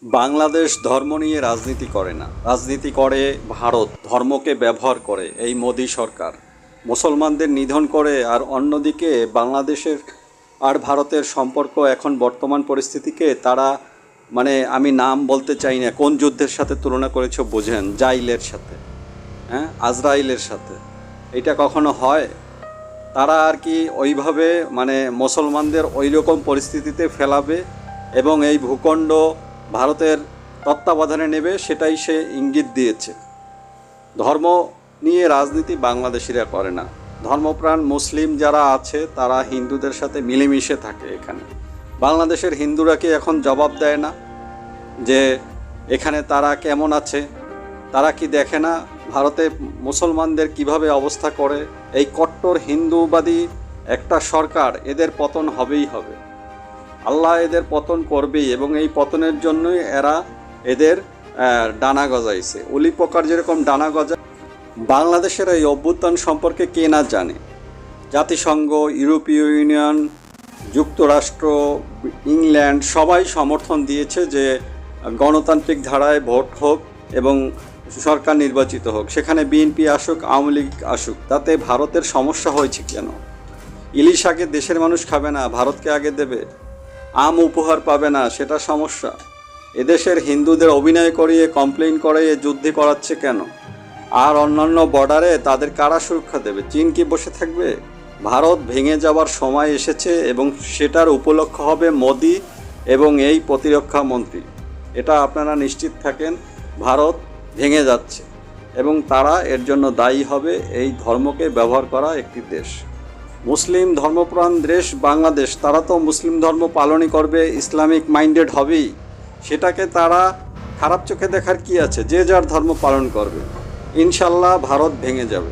বাংলাদেশ ধর্ম নিয়ে রাজনীতি করে না, রাজনীতি করে ভারত। ধর্মকে ব্যবহার করে এই মোদি সরকার মুসলমানদের নিধন করে। আর অন্যদিকে বাংলাদেশের আর ভারতের সম্পর্ক এখন বর্তমান পরিস্থিতিকে তারা আমি নাম বলতে চাই না, কোন যুদ্ধের সাথে তুলনা করেছো বোঝেন, জাইলের সাথে, হ্যাঁ, আজরাইলের সাথে। এটা কখনো হয়? তারা আর কি ওইভাবে মুসলমানদের ওই রকম পরিস্থিতিতে ফেলাবে এবং এই ভূখণ্ড ভারতের তত্ত্বাবধানে নেবে, সেটাই সে ইঙ্গিত দিয়েছে। ধর্ম নিয়ে রাজনীতি বাংলাদেশিরা করে না। ধর্মপ্রাণ মুসলিম যারা আছে তারা হিন্দুদের সাথে মিলেমিশে থাকে এখানে। বাংলাদেশের হিন্দুরা কি এখন জবাব দেয় না যে এখানে তারা কেমন আছে? তারা কি দেখে না ভারতে মুসলমানদের কিভাবে অবস্থা করে? এই কট্টর হিন্দুবাদী একটা সরকার, এদের পতন হবেই হবে। আল্লাহ এদের পতন করবেই, এবং এই পতনের জন্যই এরা এদের ডানা গজাইছে। উলি পোকার যেরকম ডানা গজায়, বাংলাদেশের এই অভ্যুত্থান সম্পর্কে কে না জানে। জাতিসংঘ, ইউরোপীয় ইউনিয়ন, যুক্তরাষ্ট্র, ইংল্যান্ড সবাই সমর্থন দিয়েছে যে গণতান্ত্রিক ধারায় ভোট হোক এবং সরকার নির্বাচিত হোক। সেখানে বিএনপি আসুক, আওয়ামী লীগ আসুক, তাতে ভারতের সমস্যা হয়েছে কেন? ইলিশ আগে দেশের মানুষ খাবে না, ভারতকে আগে দেবে? আম উপহার পাবে না, সেটা সমস্যা? এদেশের হিন্দুদের অভিনয় করিয়ে, কমপ্লেন করিয়ে যুদ্ধে করাচ্ছে কেন? আর অন্যান্য বর্ডারে তাদের কারা সুরক্ষা দেবে? চীন কি বসে থাকবে? ভারত ভেঙে যাওয়ার সময় এসেছে, এবং সেটার উপলক্ষ হবে মোদি এবং এই প্রতিরক্ষা মন্ত্রী। এটা আপনারা নিশ্চিত থাকেন, ভারত ভেঙে যাচ্ছে এবং তারা এর জন্য দায়ী হবে এই ধর্মকে ব্যবহার করা একটি দেশ। মুসলিম ধর্মপ্রাণ দেশ বাংলাদেশ, তারা তো মুসলিম ধর্ম পালনই করবে, ইসলামিক মাইন্ডেড হবেই। সেটাকে তারা খারাপ চোখে দেখার কি আছে? যে যার ধর্ম পালন করবে। ইনশাল্লাহ ভারত ভেঙে যাবে।